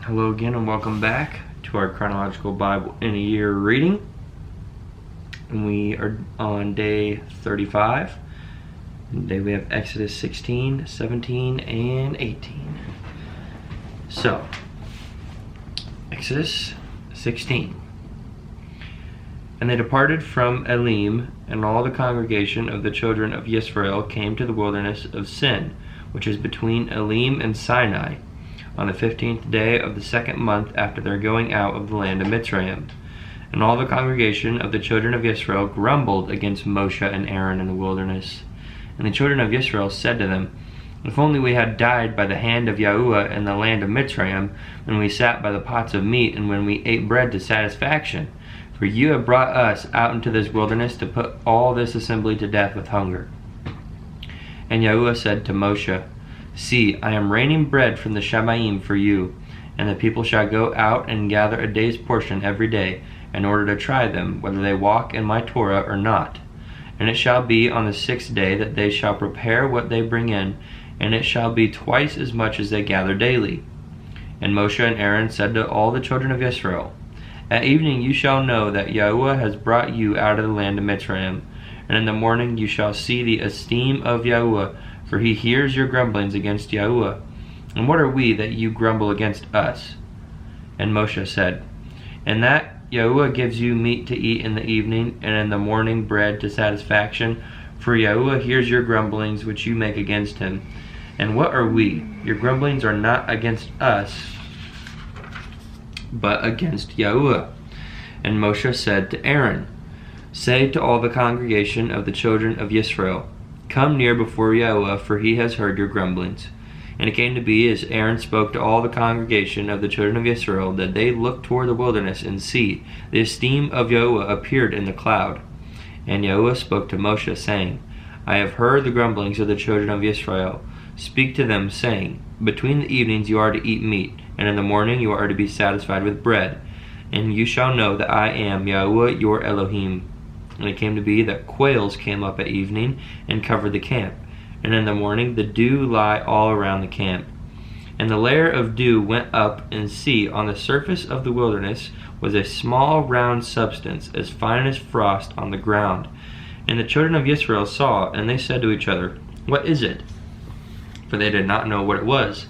Hello again and welcome back to our Chronological Bible in a Year reading. And we are on day 35. And today we have Exodus 16, 17, and 18. So, Exodus 16. And they departed from Elim, and all the congregation of the children of Israel came to the wilderness of Sin, which is between Elim and Sinai, on the 15th day of the second month after their going out of the land of Mitzrayim. And all the congregation of the children of Israel grumbled against Moshe and Aaron in the wilderness. And the children of Israel said to them, If only we had died by the hand of Yahuwah in the land of Mitzrayim, when we sat by the pots of meat, and when we ate bread to satisfaction. For you have brought us out into this wilderness to put all this assembly to death with hunger. And Yahuwah said to Moshe, See, I am raining bread from the Shamayim for you, and the people shall go out and gather a day's portion every day, in order to try them, whether they walk in my Torah or not. And it shall be on the 6th day that they shall prepare what they bring in, and it shall be twice as much as they gather daily. And Moshe and Aaron said to all the children of Israel, At evening you shall know that Yahuwah has brought you out of the land of Mitzrayim, and in the morning you shall see the esteem of Yahuwah, for he hears your grumblings against Yahuwah. And what are we that you grumble against us? And Moshe said, In that Yahuwah gives you meat to eat in the evening, and in the morning bread to satisfaction, for Yahuwah hears your grumblings which you make against him. And what are we? Your grumblings are not against us, but against Yahuwah. And Moshe said to Aaron, Say to all the congregation of the children of Israel, Come near before Yahuwah, for he has heard your grumblings. And it came to be, as Aaron spoke to all the congregation of the children of Israel, that they looked toward the wilderness, and see, the esteem of Yahuwah appeared in the cloud. And Yahuwah spoke to Moshe, saying, I have heard the grumblings of the children of Israel. Speak to them, saying, Between the evenings you are to eat meat, and in the morning you are to be satisfied with bread. And you shall know that I am Yahuwah your Elohim. And it came to be that quails came up at evening and covered the camp. And in the morning the dew lay all around the camp. And the layer of dew went up, and see, on the surface of the wilderness was a small round substance, as fine as frost on the ground. And the children of Israel saw, and they said to each other, What is it? For they did not know what it was.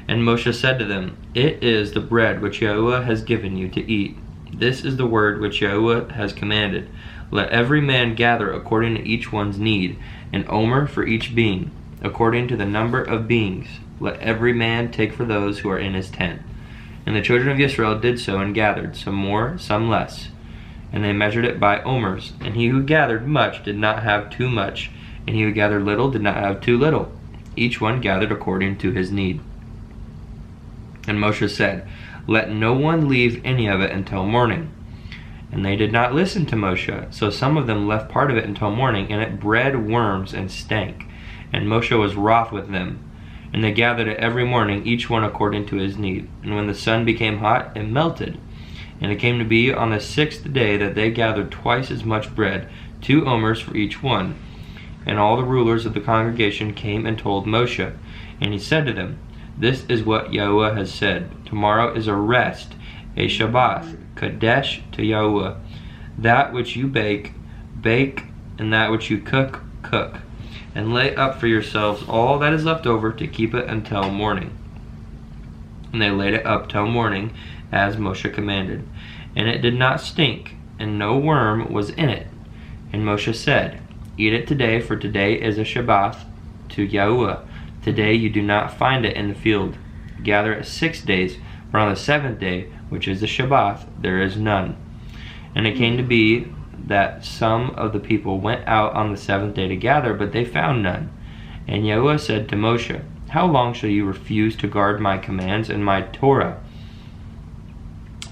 And Moshe said to them, It is the bread which Yahuwah has given you to eat. This is the word which Yahuwah has commanded. Let every man gather according to each one's need, an omer for each being, according to the number of beings. Let every man take for those who are in his tent. And the children of Israel did so, and gathered, some more, some less. And they measured it by omers. And he who gathered much did not have too much, and he who gathered little did not have too little. Each one gathered according to his need. And Moshe said, Let no one leave any of it until morning. And they did not listen to Moshe, so some of them left part of it until morning, and it bred worms and stank. And Moshe was wroth with them. And they gathered it every morning, each one according to his need. And when the sun became hot, it melted. And it came to be on the 6th day that they gathered twice as much bread, 2 omers for each one. And all the rulers of the congregation came and told Moshe. And he said to them, This is what Yahuwah has said. Tomorrow is a rest, a Shabbat, Kadesh to Yahuwah. That which you bake, bake, and that which you cook, cook. And lay up for yourselves all that is left over to keep it until morning. And they laid it up till morning, as Moshe commanded. And it did not stink, and no worm was in it. And Moshe said, Eat it today, for today is a Shabbat to Yahuwah. Today you do not find it in the field. Gather it 6 days, for on the 7th day, which is the Shabbat, there is none. And it came to be that some of the people went out on the 7th day to gather, but they found none. And Yahuwah said to Moshe, How long shall you refuse to guard my commands and my Torah?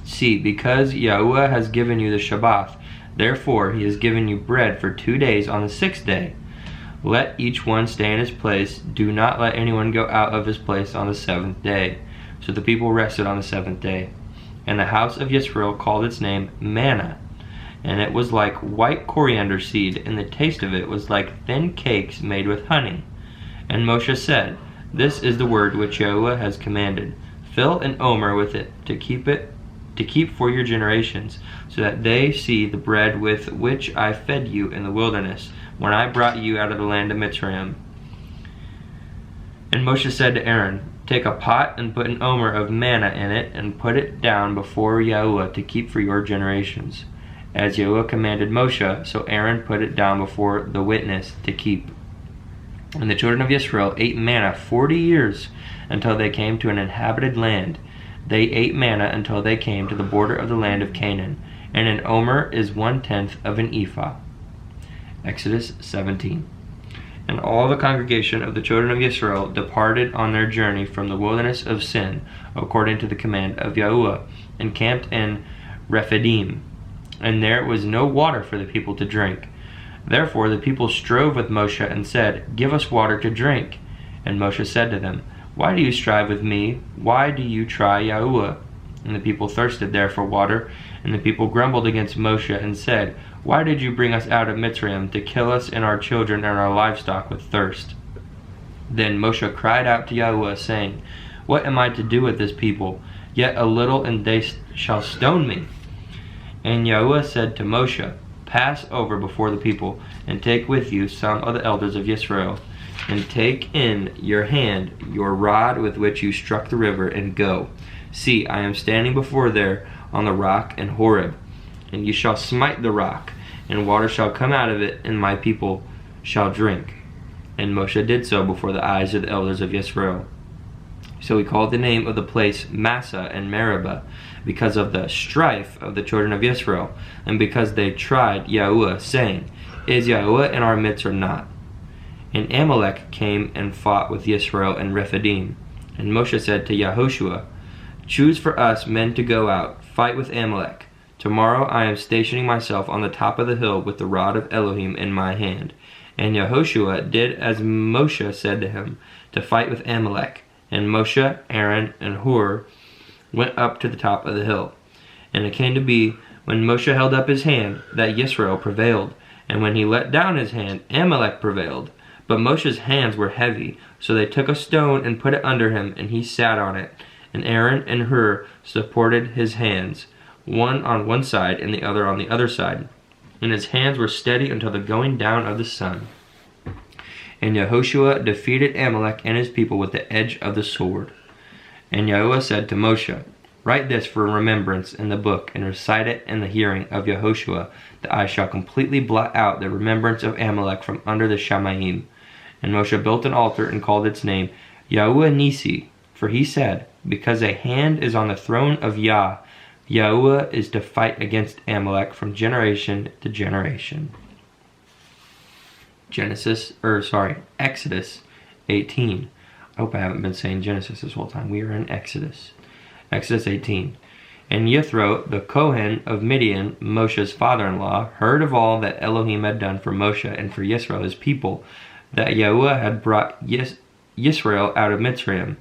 See, because Yahuwah has given you the Shabbat, therefore he has given you bread for 2 days on the 6th day. Let each one stay in his place. Do not let anyone go out of his place on the 7th day. So the people rested on the 7th day. And the house of Israel called its name manna. And it was like white coriander seed, and the taste of it was like thin cakes made with honey. And Moshe said, This is the word which Yahuwah has commanded. Fill an omer with it to keep for your generations, so that they see the bread with which I fed you in the wilderness, when I brought you out of the land of Mitzrayim." And Moshe said to Aaron, "Take a pot and put an omer of manna in it, and put it down before Yahuwah to keep for your generations." As Yahuwah commanded Moshe, so Aaron put it down before the witness to keep. And the children of Israel ate manna 40 years, until they came to an inhabited land. They ate manna until they came to the border of the land of Canaan, and an omer is 1/10 of an ephah. Exodus 17. And all the congregation of the children of Israel departed on their journey from the wilderness of Sin, according to the command of Yahuwah, and camped in Rephidim. And there was no water for the people to drink. Therefore the people strove with Moshe and said, "Give us water to drink." And Moshe said to them, "Why do you strive with me? Why do you try Yahuwah?" And the people thirsted there for water. And the people grumbled against Moshe and said, "Why did you bring us out of Mitzrayim to kill us and our children and our livestock with thirst?" Then Moshe cried out to Yahuwah, saying, "What am I to do with this people? Yet a little and they shall stone me." And Yahuwah said to Moshe, "Pass over before the people, and take with you some of the elders of Israel, and take in your hand your rod with which you struck the river, and go. See, I am standing before there on the rock in Horeb, and you shall smite the rock, and water shall come out of it, and my people shall drink." And Moshe did so before the eyes of the elders of Israel. So he called the name of the place Massah and Meribah, because of the strife of the children of Israel, and because they tried Yahuwah, saying, "Is Yahuwah in our midst or not?" And Amalek came and fought with Israel in Rephidim. And Moshe said to Yahoshua, "Choose for us men to go out, fight with Amalek. Tomorrow I am stationing myself on the top of the hill with the rod of Elohim in my hand." And Yahoshua did as Moshe said to him, to fight with Amalek. And Moshe, Aaron, and Hur went up to the top of the hill. And it came to be, when Moshe held up his hand, that Yisrael prevailed. And when he let down his hand, Amalek prevailed. But Moshe's hands were heavy, so they took a stone and put it under him, and he sat on it. And Aaron and Hur supported his hands, one on one side and the other on the other side. And his hands were steady until the going down of the sun. And Yehoshua defeated Amalek and his people with the edge of the sword. And Yahuwah said to Moshe, "Write this for remembrance in the book, and recite it in the hearing of Yehoshua, that I shall completely blot out the remembrance of Amalek from under the Shamayim." And Moshe built an altar and called its name Yahuwah Nisi, for he said, "Because a hand is on the throne of Yah, Yahuwah is to fight against Amalek from generation to generation." Exodus 18. I hope I haven't been saying Genesis this whole time. We are in Exodus. Exodus 18. And Yithro, the Kohen of Midian, Moshe's father-in-law, heard of all that Elohim had done for Moshe and for Yisrael, his people, that Yahuwah had brought Yisrael out of Mitzrayim.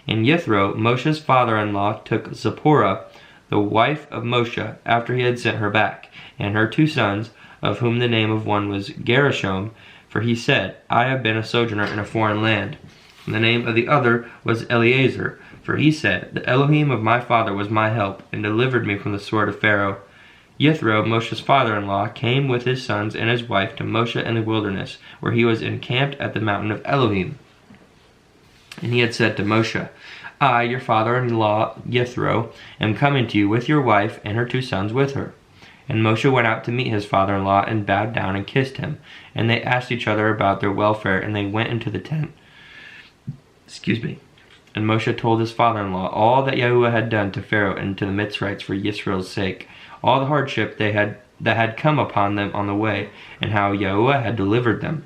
And Yithro, Moshe's father-in-law, took Zipporah, the wife of Moshe, after he had sent her back, and her 2 sons, of whom the name of one was Gershom, for he said, "I have been a sojourner in a foreign land." And the name of the other was Eleazar, for he said, "The Elohim of my father was my help, and delivered me from the sword of Pharaoh." Yithro, Moshe's father-in-law, came with his sons and his wife to Moshe in the wilderness, where he was encamped at the mountain of Elohim. And he had said to Moshe, "I, your father-in-law Yithro, am coming to you with your wife and her 2 sons with her." And Moshe went out to meet his father-in-law and bowed down and kissed him. And they asked each other about their welfare, and they went into the tent. And Moshe told his father-in-law all that Yahuwah had done to Pharaoh and to the Mitzrites for Yisrael's sake, all the hardship that had come upon them on the way, and how Yahuwah had delivered them.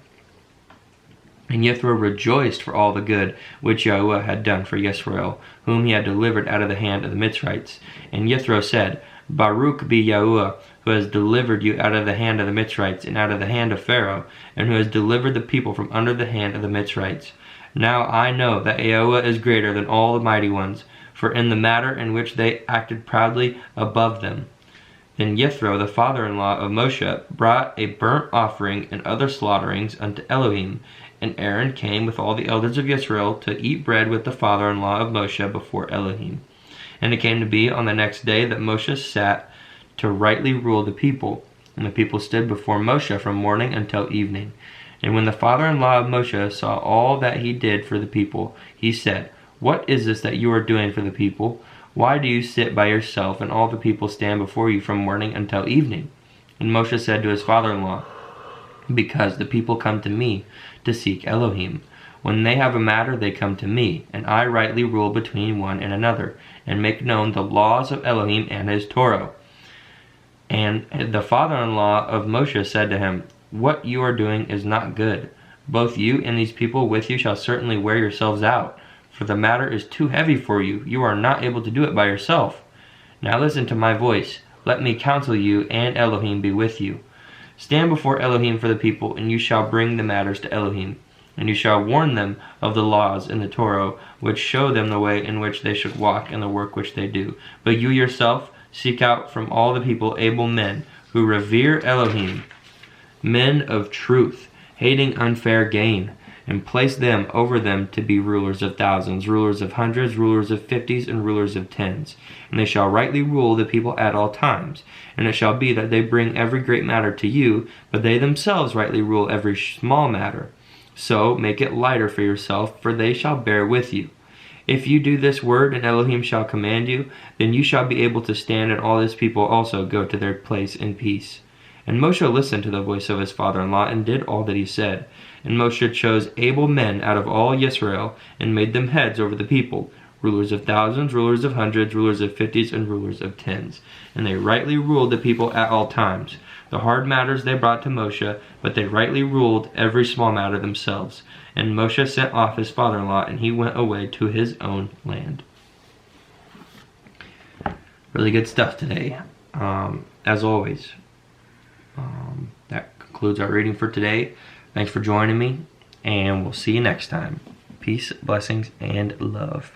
And Yithro rejoiced for all the good which Yahuwah had done for Yisrael, whom he had delivered out of the hand of the Mitzrites. And Yithro said, "Baruch be Yahuwah, who has delivered you out of the hand of the Mitzrites and out of the hand of Pharaoh, and who has delivered the people from under the hand of the Mitzrites. Now I know that Yahuwah is greater than all the mighty ones, for in the matter in which they acted proudly above them." Then Yithro, the father-in-law of Moshe, brought a burnt offering and other slaughterings unto Elohim, And Aaron came with all the elders of Israel to eat bread with the father-in-law of Moshe before Elohim. And it came to be on the next day that Moshe sat to rightly rule the people. And the people stood before Moshe from morning until evening. And when the father-in-law of Moshe saw all that he did for the people, he said, "What is this that you are doing for the people? Why do you sit by yourself, and all the people stand before you from morning until evening?" And Moshe said to his father-in-law, "Because the people come to me to seek Elohim. When they have a matter, they come to me, and I rightly rule between one and another, and make known the laws of Elohim and his Torah." And the father-in-law of Moshe said to him, "What you are doing is not good. Both you and these people with you shall certainly wear yourselves out, for the matter is too heavy for you. You are not able to do it by yourself. Now listen to my voice. Let me counsel you, and Elohim be with you. Stand before Elohim for the people, and you shall bring the matters to Elohim. And you shall warn them of the laws in the Torah, which show them the way in which they should walk and the work which they do. But you yourself seek out from all the people able men who revere Elohim, men of truth, hating unfair gain, and place them over them to be rulers of thousands, rulers of hundreds, rulers of fifties, and rulers of tens. And they shall rightly rule the people at all times. And it shall be that they bring every great matter to you, but they themselves rightly rule every small matter. So make it lighter for yourself, for they shall bear with you. If you do this word, and Elohim shall command you, then you shall be able to stand, and all his people also go to their place in peace." And Moshe listened to the voice of his father-in-law, and did all that he said. And Moshe chose able men out of all Yisrael, and made them heads over the people, rulers of thousands, rulers of hundreds, rulers of fifties, and rulers of tens. And they rightly ruled the people at all times. The hard matters they brought to Moshe, but they rightly ruled every small matter themselves. And Moshe sent off his father-in-law, and he went away to his own land. Really good stuff today, as always. That concludes our reading for today. Thanks for joining me, and we'll see you next time. Peace, blessings, and love.